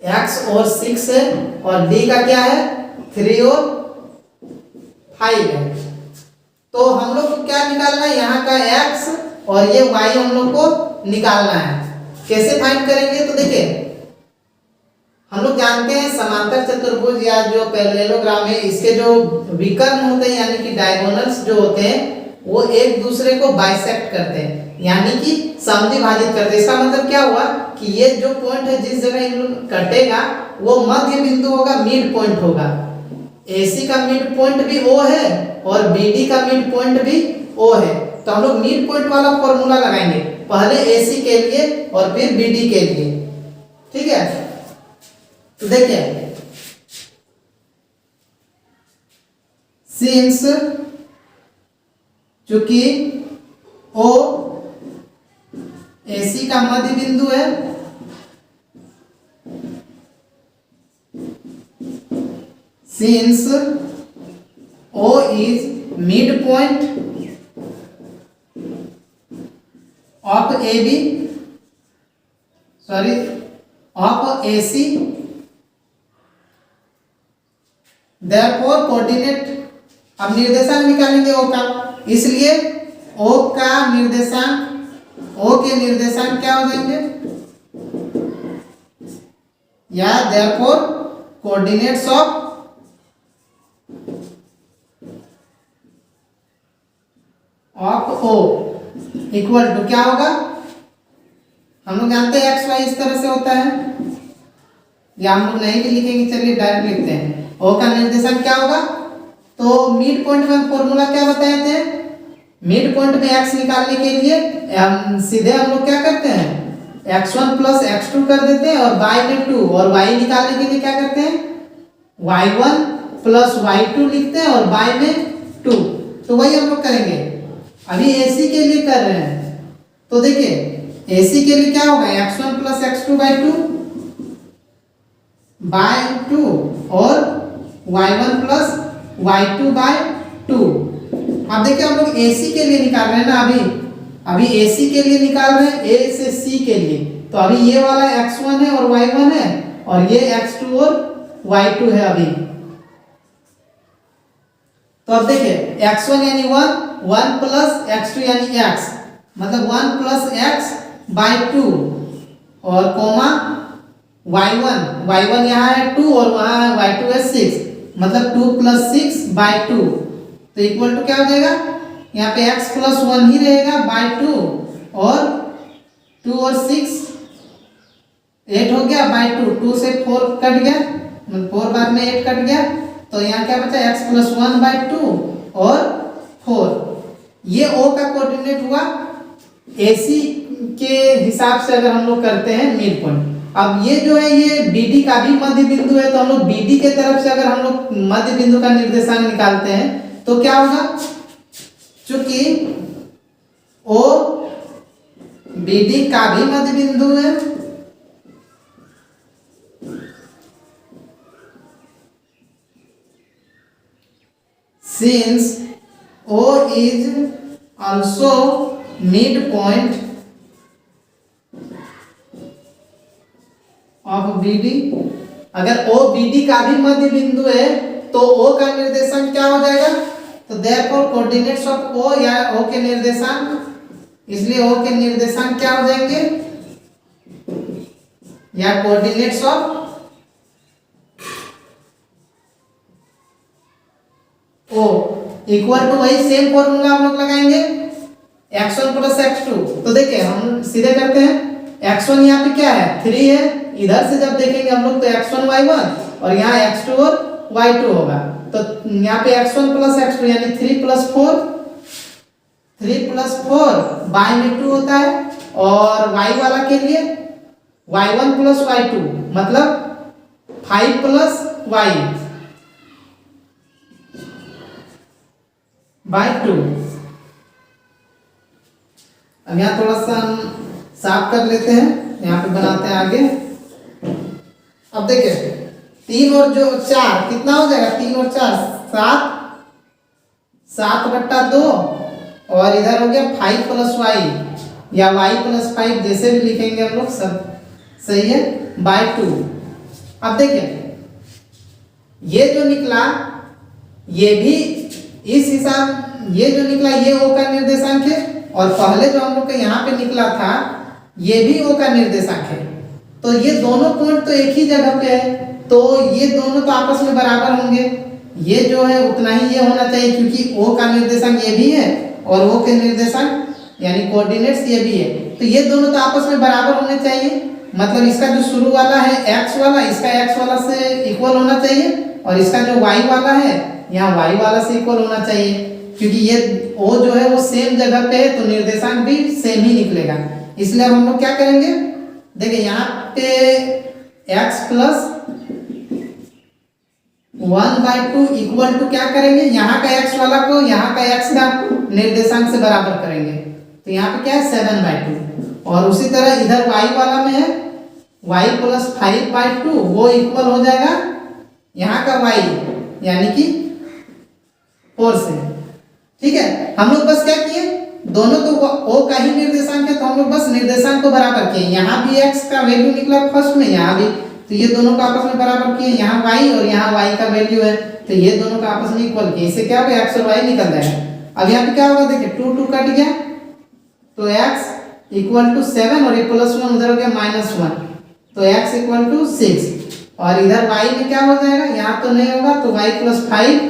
x और 6 है और डी का क्या है 3 और 5 है। तो हम लोग को क्या निकालना है, यहाँ का x और ये y हम लोग को निकालना है। कैसे फाइंड करेंगे, तो देखिए हम लोग जानते हैं समांतर चतुर्भुज या जो पैरेललोग्राम है इसके जो विकर्ण होते हैं यानी कि डायगोनल्स जो होते हैं वो एक दूसरे को बाइसेक्ट करते हैं यानी कि समद्विभाजित करते हैं। इसका मतलब क्या हुआ कि ये जो पॉइंट है जिस जगह इन लोग कटेगा वो मध्य बिंदु होगा, मिड पॉइंट होगा। AC का मिड पॉइंट भी O है और BD का मिड पॉइंट भी O है। तो हम लोग मिड पॉइंट वाला फॉर्मूला लगाएंगे, पहले AC के लिए और फिर BD के लिए, ठीक है। तो देखिए सिंस चूंकि O AC का मध्य बिंदु है, since O is midpoint of AB, of AC, therefore coordinate, अब निर्देशांक निकालेंगे O का, इसलिए O का निर्देशांक, O के निर्देशांक क्या हो जाएंगे, या therefore coordinates of O equal to क्या होगा, हम लोग जानते हैं एक्स वाई इस तरह से होता है, या हम लोग नहीं भी लिखेंगे, चलिए डायरेक्ट लिखते हैं। O का निर्देशांक क्या होगा, तो मिड पॉइंट में फॉर्मूला क्या बताए थे, मिड पॉइंट में x निकालने के लिए सीधे हम लोग क्या करते हैं x1 प्लस x2 कर देते हैं और y में 2, और y निकालने के लिए क्या करते हैं y1 प्लस y2 लिखते हैं और y में 2। तो वही हम लोग करेंगे, अभी AC के लिए कर रहे हैं। तो देखिए AC के लिए क्या होगा x1 प्लस x2/2 और y1 प्लस y2/2। अब देखिए हम लोग AC के लिए निकाल रहे हैं ना, अभी AC के लिए निकाल रहे हैं A से C के लिए। तो अभी ये वाला x1 है और y1 है और ये x2 और y2 है अभी। तो अब देखिए x1 यानी 1 प्लस x2 यानी x, मतलब 1 प्लस x/2 और कोमा y1 यहाँ है 2 और वहाँ है y2 है 6, मतलब 2 + 6 बाई 2, तो इक्वल टू क्या हो जाएगा, यहाँ पे x + 1 ही रहेगा बाई 2, और 2 और 6 8 हो गया बाई 2, 2 से 4 कट गया, मतलब 4 बाद में 8 कट गया, तो यहाँ क्या बचा x + 1 बाई 2 और 4। ये O का कोऑर्डिनेट हुआ। AC के हिसाब से अगर हम लोग करते हैं मिड पॉइंट, अब ये जो है ये BD का भी मध्य बिंदु है, तो हम लोग BD के तरफ से अगर हम लोग मध्य बिंदु का निर्देशांक निकालते हैं तो क्या होगा, चूंकि O BD का भी मध्य बिंदु है, since O is also midpoint of BD, अगर O BD का भी मध्य बिंदु है तो O का निर्देशांक क्या हो जाएगा, तो therefore कोऑर्डिनेट्स ऑफ O या O के निर्देशांक, इसलिए O के निर्देशांक क्या हो जाएंगे, या coordinates of O equal to वही सेम फॉर्मूला हम लोग लगाएंगे x1 + x2। तो देखिए हम सीधे करते हैं, x1 यहाँ पे क्या है 3 है, इधर से जब देखेंगे हम लोग तो x1 y1 और यहाँ x2 और y2 होगा, तो यहाँ पे x1 + x2 यानी 3 + 4, 3 + 4 बाई में 2 होता है, और y वाला के लिए y1 + y2 मतलब 5 + y बाई 2। अब यहाँ थोड़ा सा हम साफ कर लेते हैं, यहाँ पे बनाते हैं आगे। अब देखिए 3 और जो 4 कितना हो जाएगा, 3 और 4 7, 7/2, और इधर हो गया 5 + y या y + 5, जैसे भी लिखेंगे हम लोग सब सही है, बाई 2। अब देखिए ये जो निकला ये भी इस हिसाब, ये जो निकला ये O का निर्देशांक है, और पहले जो हम लोग के यहाँ पे निकला था ये भी O का निर्देशांक है, तो ये दोनों पॉइंट तो एक ही जगह पे है, तो ये दोनों तो आपस में बराबर होंगे, ये जो है उतना ही ये होना चाहिए, क्योंकि O का निर्देशांक ये भी है और O के निर्देशांक यानी कोऑर्डिनेट्स ये भी है, तो ये दोनों तो आपस में बराबर होने चाहिए, मतलब इसका जो शुरू वाला है x वाला इसका x वाला से इक्वल होना चाहिए, और इसका जो y वाला है यहाँ y वाला से इक्वल होना चाहिए, क्योंकि ये O जो है वो सेम जगह पे है, तो निर्देशांक भी सेम ही निकलेगा। इसलिए अब हम लोग क्या करेंगे, देखिए यहाँ पे x + 1/2 इक्वल टू क्या करेंगे, यहाँ का x वाला को यहाँ का x का निर्देशांक से बराबर करेंगे, तो यहाँ पे क्या है 7/2, और उसी तरह इधर y वाला में है y + 5/2, वो इक्वल हो जाएगा यहाँ का y यानी कि 4 से। ठीक है, हम लोग बस क्या किए, दोनों तो O का ही निर्देशांक है, तो हम लोग बस निर्देशांक को बराबर किए, यहाँ भी x का वैल्यू निकला फर्स्ट में, यहाँ भी, तो ये दोनों को आपस में बराबर किए, यहाँ y और यहाँ y का वैल्यू है, तो ये दोनों को आपस में इक्वल किए, इससे क्या होगा x और y निकल जाएगा। अब यहाँ पे क्या होगा, देखिए 2 2 कट गया, तो x = 7 और ये +1 उधर हो गया -1, तो x = 6, और इधर y में क्या हो जाएगा, यहाँ तो नहीं होगा, तो y + 5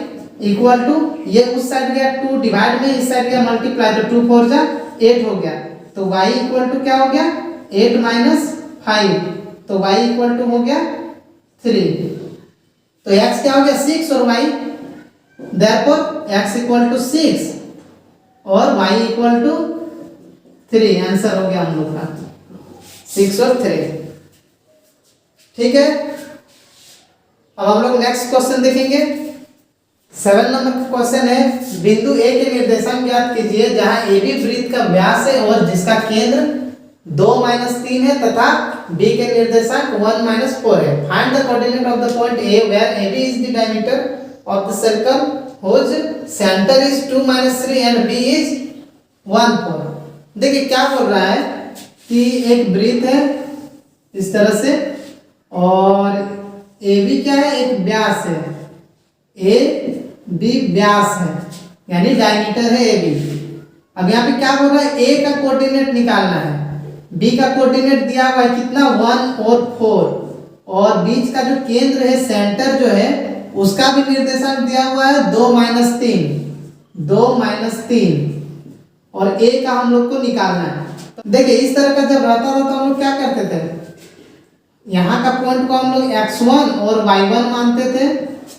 इक्वल टू, ये उस साइड गया 2 डिवाइड में, इस साइड गया मल्टीप्लाई, तो 2 4 जा 8 हो गया, तो y इक्वल टू क्या हो गया 8 - 5, तो y इक्वल टू हो गया 3, तो x क्या हो गया 6 और y, therefore x = 6 और y = 3, आंसर हो गया हम लोग का 6 और 3। ठीक है, अब हम लोग नेक्स्ट क्वेश्चन देखेंगे। 7 नंबर का क्वेश्चन है, बिंदु A के निर्देशांक ज्ञात कीजिए जहां AB वृत्त का व्यास है और जिसका केंद्र 2 - 3 है तथा B के निर्देशांक 1 - 4 है। Find the coordinate of the point A where AB is the diameter of the circle whose center is 2 - 3 and B is 1 4। देखिए क्या बोल रहा है कि एक वृत्त है इस तरह से, और AB क्या है, एक व्यास है, AB व्यास है यानी डायमीटर है AB। अब यहाँ पे क्या बोल रहा है, A का कोऑर्डिनेट निकालना है, B का कोऑर्डिनेट दिया हुआ है कितना 1 और 4, बीच का जो केंद्र है, सेंटर जो है, उसका भी निर्देशांक दिया हुआ है 2 - 3, 2 - 3, और a का हम लोग को निकालना है। तो देखिए इस तरह का जब रहता था तो हम लोग क्या करते थे, यहाँ का पॉइंट को हम लोग x1 और y1 मानते थे,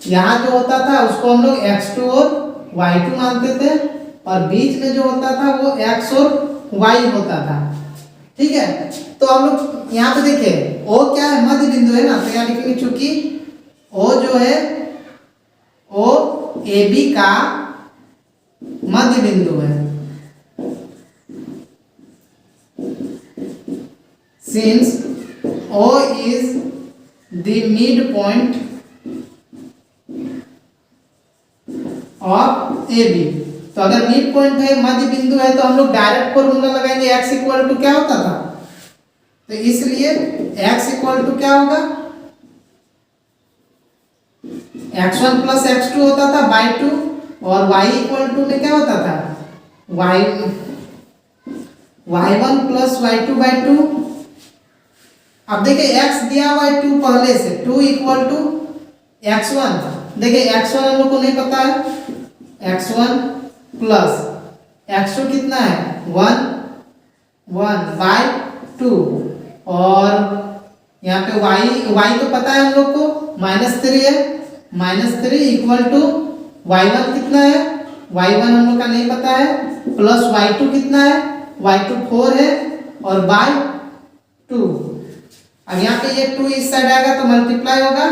यहाँ जो होता था उसको हम लोग x2 और y2 मानते थे, और बीच में जो होता था वो x और y होता था। ठीक है, तो हम लोग यहाँ पे देखिए O क्या है, मध्य बिंदु है ना, तो यहाँ लिखेंगे चूंकि O जो है O AB का मध्य बिंदु है, since O is the midpoint of AB। तो अगर मिड पॉइंट है, मध्य बिंदु है, तो हम लोग डायरेक्ट फॉर्मूला लगाएंगे x इक्वल टू क्या होता था, तो इसलिए x इक्वल टू क्या होगा, x1 प्लस x2 होता था बाई 2, और y इक्वल टू में क्या होता था, y1 प्लस y2 बाई 2। अब देखिए x दिया हुआ है 2 पहले से, 2 इक्वल टू x1, देखिए x1 हम लोग को नहीं पता है, x1 प्लस x2 कितना है 1 बाई 2, और यहाँ पे y तो पता है हम लोग को -3 है, -3 इक्वल टू y1 कितना है, y1 हम लोग का नहीं पता है, प्लस y2 कितना है, y2 4 है, और बाई 2। अब यहाँ पे ये 2 इस साइड आएगा तो मल्टीप्लाई होगा,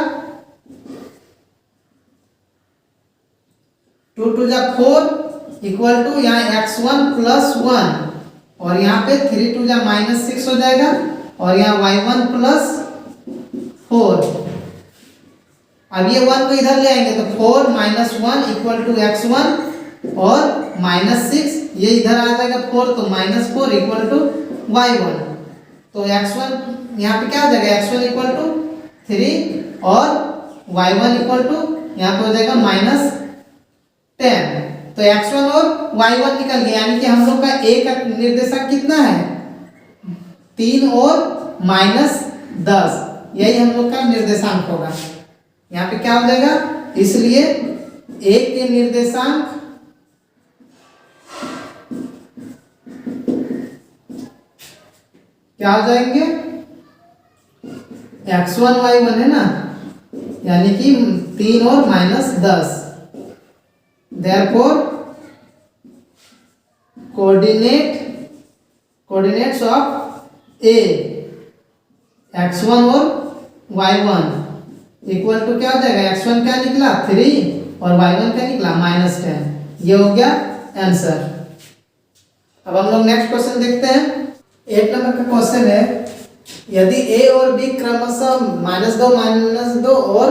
2 2 जा 4 इक्वल टू यहाँ x1 प्लस 1, और यहाँ पे 3 2 जा -6 हो जाएगा, और यहाँ y1 प्लस 4। अब ये 1 को इधर ले आएंगे तो 4 - 1 इक्वल टू x1, और -6 ये इधर आ जाएगा 4, तो -4 इक्वल टू y1। तो x1 यहाँ पे क्या हो जाएगा, x1 इक्वल टू 3, और y1 इक्वल टू यहाँ पे हो जाएगा -10। तो x1 और y1 निकल गया, यानी कि हम लोग का a का निर्देशांक कितना है, 3 और -10, यही हम लोग का निर्देशांक होगा। यहाँ पे क्या हो जाएगा, इसलिए a के निर्देशांक क्या हो जाएंगे, x1 y1 है ना, यानी कि 3 और -10। Therefore coordinates of A x1 और y1 इक्वल टू क्या हो जाएगा, x1 क्या निकला 3 और y1 क्या निकला -10। ये हो गया आंसर। अब हम लोग नेक्स्ट क्वेश्चन देखते हैं। 8 नंबर का क्वेश्चन है, यदि a और b क्रमशः -2 और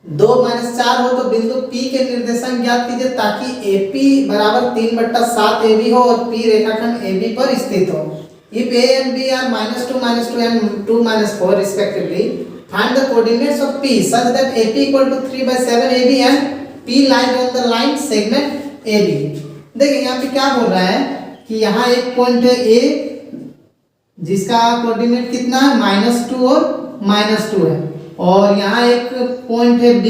2 - 4 हो तो बिंदु P के निर्देशांक ज्ञात कीजिए ताकि AP बराबर 3/7 AB हो और P रेखाखंड AB पर स्थित हो। If A and B are -2 -2 and 2 -4 respectively, find the coordinates of P such that AP equal to 3/7 AB and P lies on the line segment AB। देखिए यहाँ पे क्या बोल रहा है कि यहाँ एक पॉइंट है A जिसका कोऑर्डिनेट कितना है -2 और -2 है, और यहाँ एक पॉइंट है B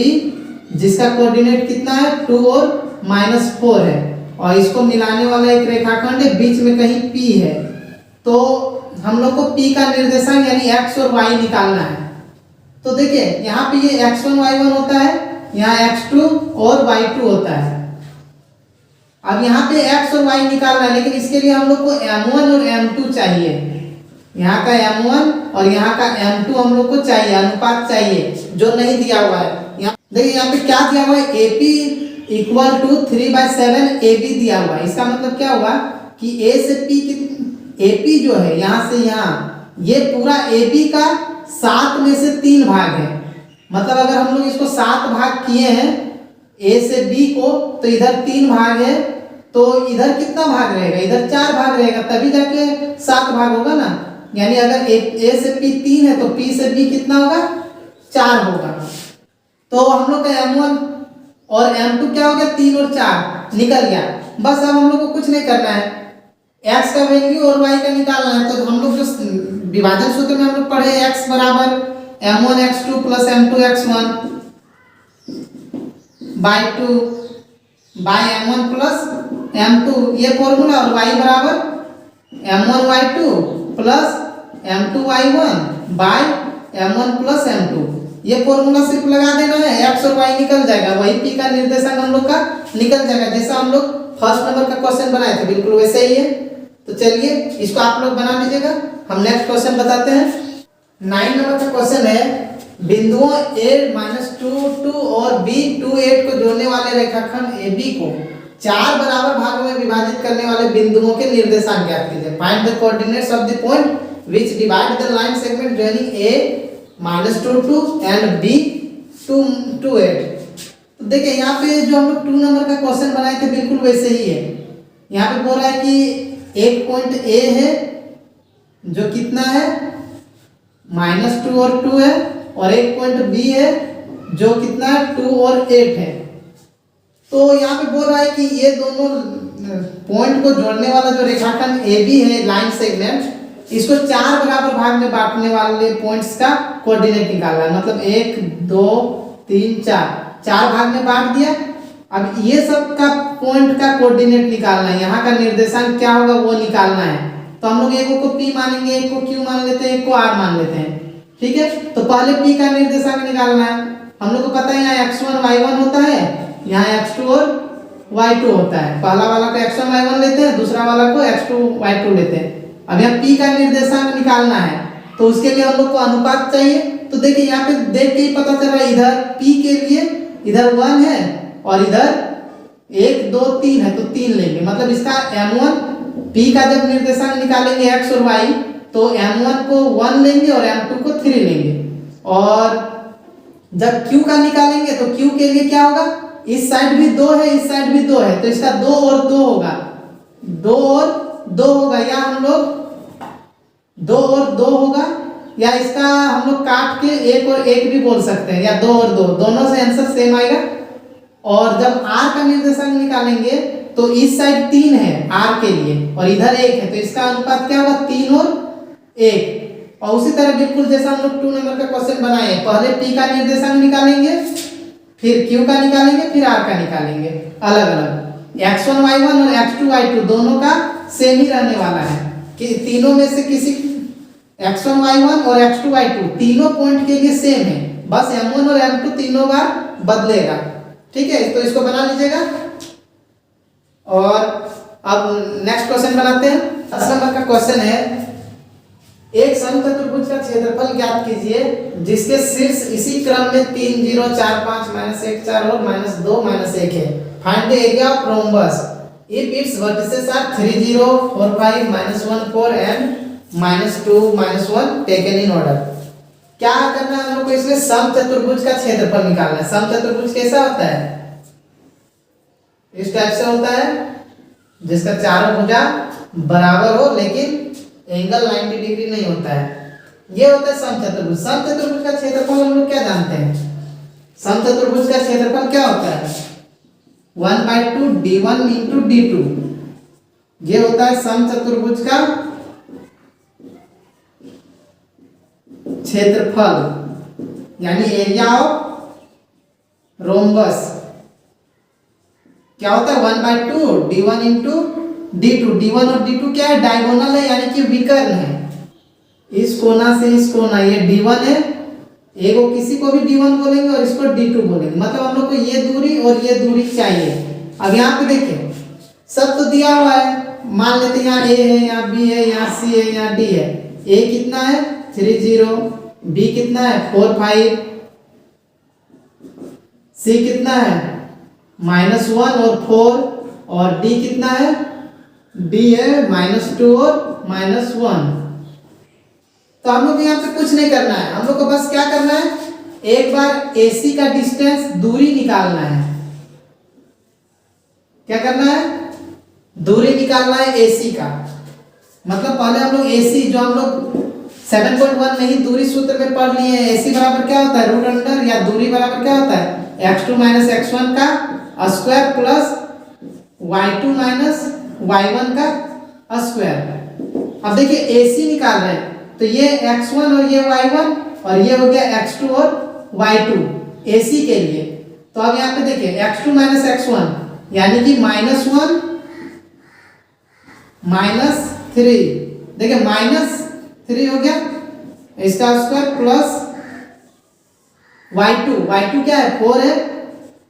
जिसका कोऑर्डिनेट कितना है 2 और -4 है, और इसको मिलाने वाला एक रेखाखंड है, बीच में कहीं P है। तो हम लोग को P का निर्देशांक यानी x और y निकालना है। तो देखिए यहाँ पे ये x1 y1 होता है, यहाँ x2 और y2 होता है। अब यहाँ पे x और y निकालना है, लेकिन इसके लिए हम लोग को m1 और m2 चाहिए। यहाँ का m1 और यहाँ का m2 हम लोग को चाहिए, अनुपात चाहिए, जो नहीं दिया हुआ है। यहाँ देखिए यहाँ पे क्या दिया हुआ है, AP इक्वल टू 3/7 AB दिया हुआ है। इसका मतलब क्या हुआ कि A से P की AP जो है यहाँ से यहाँ, ये पूरा AB का 7 में से 3 भाग है। मतलब अगर हम लोग इसको 7 भाग किए हैं A से B को, तो इधर 3 भाग है, तो इधर कितना भाग रहेगा, इधर 4 भाग रहेगा, तभी जाके 7 भाग होगा ना। यानी अगर A से P 3 है तो P से B कितना होगा, 4 होगा। तो हम लोग का m1 और m2 क्या हो गया, 3 और 4 निकल गया। बस अब हम लोग को कुछ नहीं करना है, x का वैल्यू और y का निकालना है। तो हम लोग जो विभाजन सूत्र में हम लोग पढ़े x बराबर m1x2 plus m2x1 by 2 by m1 plus m2 ये फॉर्मूला, और y बराबर m1y2 plus m2y1 by m1 plus m2 ये फॉर्मूला सिर्फ लगा देना है, x और y निकल जाएगा, वही p का निर्देशांक हम लोग का निकल जाएगा, जैसा हम लोग फर्स्ट नंबर का क्वेश्चन बनाए थे बिल्कुल वैसे ही है। तो चलिए इसको आप लोग बना लीजिएगा, हम नेक्स्ट क्वेश्चन बताते हैं। 9 नंबर का क्वेश्चन है, बिंदुओं a-2 2 और b 2 8 को जोड़ने वाले रेखाखंड AB को 4 बराबर भागों में विभाजित करने वाले बिंदुओं के निर्देशांक ज्ञात कीजिए। Find the coordinates of the point which divide the line segment joining a-2 2 and b 2 8। तो देखिए यहाँ पे जो हम लोग 2 नंबर का क्वेश्चन बनाए थे बिल्कुल वैसे ही है। यहाँ पे बोल रहा है कि एक पॉइंट A है जो कितना है -2 और 2 है, और एक पॉइंट B है जो कितना है 2 और 8 है। तो यहाँ पे बोल रहा है कि ये दोनों पॉइंट को जोड़ने वाला जो रेखाखंड AB है लाइन सेगमेंट, इसको 4 बराबर भाग में बांटने वाले पॉइंट्स का कोऑर्डिनेट निकालना है। मतलब 1 2 3 4 भाग में बांट दिया। अब ये सब का पॉइंट का कोऑर्डिनेट निकालना है, यहाँ का निर्देशांक क्या होगा वो निकालना है। तो हम लोग एक को P मानेंगे, एक को Q मान लेते हैं, एक को R मान लेते हैं, ठीक है। तो पहले P का निर्देशांक निकालना है। हम लोग को पता है यहाँ x1 y1 होता है, यहाँ x2 और y2 होता है। पहला वाला को x1 y1 लेते हैं, दूसरा वाला को x2 y2 लेते हैं। अब यहाँ P का निर्देशांक निकालना है, तो उसके लिए हम लोग को अनुपात चाहिए। तो देखिए यहाँ पे देख के ही पता चल रहा है, इधर P के लिए इधर 1 है और इधर 1 2 3 है, तो 3 लेंगे। मतलब इसका m1 P का जब निर्देशांक निकालेंगे x और y, तो m1 को 1 लेंगे और m2 को 3 लेंगे। और जब q का निकालेंगे तो q के लिए क्या होगा, इस साइड भी 2 है, इस साइड भी 2 है, तो इसका 2 और 2 होगा, 2 और 2 होगा, या हम लोग 2 और 2 होगा, या इसका हम लोग काट के 1 और 1 भी बोल सकते हैं, या 2 और 2, दोनों से आंसर सेम आएगा। और जब r का निर्देशांक निकालेंगे तो इस साइड 3 है r के लिए और इधर 1 है, तो इसका अनुपात क्या होगा 3 और 1। और उसी तरह बिल्कुल जैसा हम लोग 2 नंबर का क्वेश्चन बनाए, पहले p का निर्देशांक निकालेंगे, फिर q का निकालेंगे, फिर r का निकालेंगे अलग अलग। x1 y1 और x2 y2 दोनों का सेम ही रहने वाला है, कि तीनों में से किसी x1 y1 और x2 y2 तीनों पॉइंट के लिए सेम है, बस m1 और m2 तीनों बार बदलेगा, ठीक है। तो इसको बना लीजिएगा। और अब नेक्स्ट क्वेश्चन बनाते हैं। 10 नंबर का क्वेश्चन है, एक समचतुर्भुज का क्षेत्रफल ज्ञात कीजिए जिसके शीर्ष इसी क्रम में 3 0 4 5 -1 4 और -2 -1 है। Find the area of rhombus if its vertices are 3 0 4 5 -1 4 and -2 -1 taken in order. क्या करना है हम लोग को, इसमें समचतुर्भुज का क्षेत्रफल निकालना है। समचतुर्भुज कैसा होता है, इस टाइप से होता है जिसका चारों भुजा बराबर हो लेकिन एंगल 90 डिग्री नहीं होता है, ये होता है समचतुर्भुज। समचतुर्भुज का क्षेत्रफल हम लोग क्या जानते हैं, समचतुर्भुज का क्षेत्रफल क्या होता है 1/2 d1 × d2, ये होता है समचतुर्भुज का क्षेत्रफल, यानी एरिया ऑफ रोम्बस। क्या होता है 1/2 d1 × d2। d1 और d2 क्या है, डायगोनल है, यानी कि विकर्ण है, इस कोना से इस कोना, ये d1 है, एक को किसी को भी d1 बोलेंगे और इसको d2 बोलेंगे। मतलब हम लोग को ये दूरी और ये दूरी चाहिए। अब यहाँ पे देखिए सब तो दिया हुआ है, मान लेते हैं यहाँ a है, यहाँ b है, यहाँ c है, यहाँ d है। a कितना है 3 0, b कितना है 4 5, c कितना है -1 और 4, और d कितना है, d है -2 और -1। तो हम लोग यहाँ पे कुछ नहीं करना है, हम लोग को बस क्या करना है, एक बार AC का डिस्टेंस दूरी निकालना है। क्या करना है, दूरी निकालना है AC का। मतलब पहले हम लोग AC जो हम लोग 7.1 में ही दूरी सूत्र में पढ़ लिए हैं, AC बराबर क्या होता है √अंडर, या दूरी बराबर क्या होता है x2 - x1 का स्क्वायर प्लस y2 - y1 का स्क्वायर। अब देखिए AC निकाल रहे हैं, तो ये x1 और ये y1 और ये हो गया x2 और y2 AC के लिए। तो अब यहाँ पे देखिए x2 माइनस x1 यानी कि -1 -3, देखिए -3 हो गया इसका स्क्वायर प्लस y2 क्या है 4 है,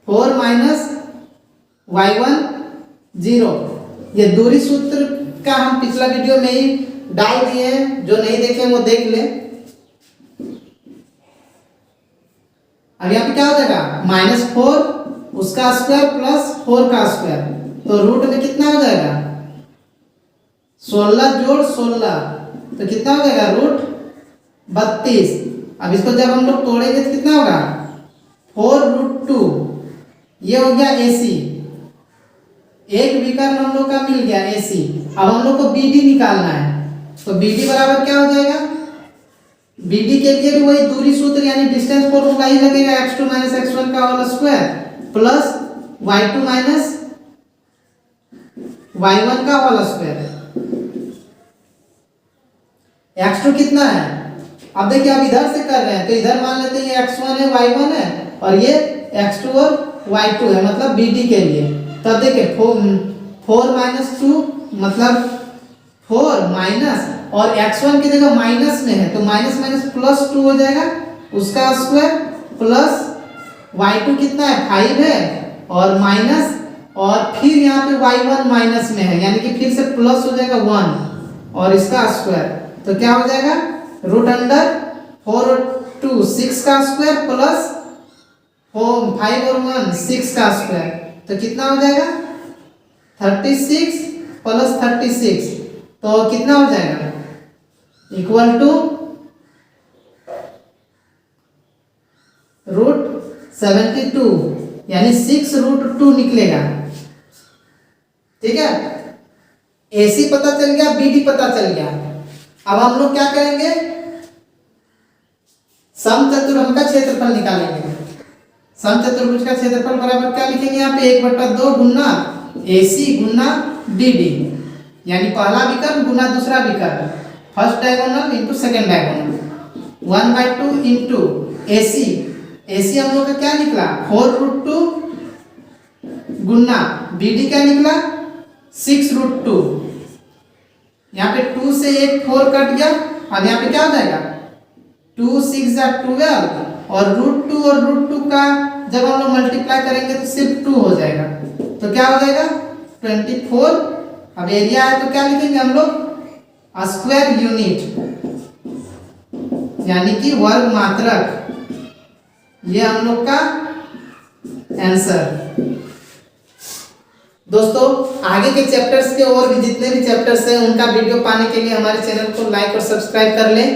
4 माइनस y1 0। ये दूरी सूत्र का हम पिछला वीडियो में ही डाल दिए हैं, जो नहीं देखे वो देख ले। अब यहाँ पे क्या हो जाएगा -4 उसका स्क्वायर प्लस 4 का स्क्वायर, तो रूट में कितना हो जाएगा 16 जोड़ 16, तो कितना हो जाएगा रूट 32। अब इसको जब हम लोग तोड़ेंगे तो कितना होगा 4√2, ये हो गया AC। एक विकर्ण हम लोग का मिल गया AC। अब हम लोग को BD निकालना है, तो BD बराबर क्या हो जाएगा, BD के लिए भी वही दूरी सूत्र यानी डिस्टेंस फॉर्मूला ही लगेगा, x2 माइनस x1 का whole square plus y2 minus y1 का होल स्क्वायर। x2 कितना है, अब देखिए अब इधर से कर रहे हैं तो इधर मान लेते हैं ये x1 है y1 है और ये x2 और y2 है, मतलब BD के लिए। तब देखिए 4 माइनस 2 मतलब 4 माइनस, और x1 की जगह माइनस में है तो माइनस माइनस प्लस 2 हो जाएगा उसका स्क्वायर प्लस y2 कितना है 5 है और माइनस, और फिर यहाँ पे y1 माइनस में है यानी कि फिर से प्लस हो जाएगा 1 और इसका स्क्वायर, तो क्या हो जाएगा रूट अंडर 4 और 2 6 का स्क्वायर प्लस 5 और 1 6 का स्क्वायर, तो कितना हो जाएगा 36 प्लस 36, तो कितना हो जाएगा इक्वल टू √72 यानी 6√2 निकलेगा। ठीक है, AC पता चल गया, BD पता चल गया। अब हम लोग क्या करेंगे समचतुर्भुज का क्षेत्रफल निकालेंगे। समचतुर्भुज का क्षेत्रफल बराबर क्या लिखेंगे यहाँ पे 1/2 गुना AC गुना BD, यानी पहला विकर्ण गुना दूसरा विकर्ण, first diagonal into second diagonal, 1/2 into AC हम लोग का क्या निकला 4√2 गुना BD क्या निकला 6√2। यहाँ पे 2 से 1 4 कट गया, अब यहाँ पे क्या हो जाएगा 2 6 12 और √2 और √2 का जब हम लोग मल्टीप्लाई करेंगे तो सिर्फ 2 हो जाएगा, तो क्या हो जाएगा 24। अब एरिया है तो क्या लिखेंगे हम लोग स्क्वायर यूनिट यानी कि वर्ग मात्रक, ये हम लोग का आंसर। दोस्तों आगे के चैप्टर्स के और भी जितने भी चैप्टर्स हैं उनका वीडियो पाने के लिए हमारे चैनल को लाइक और सब्सक्राइब कर लें।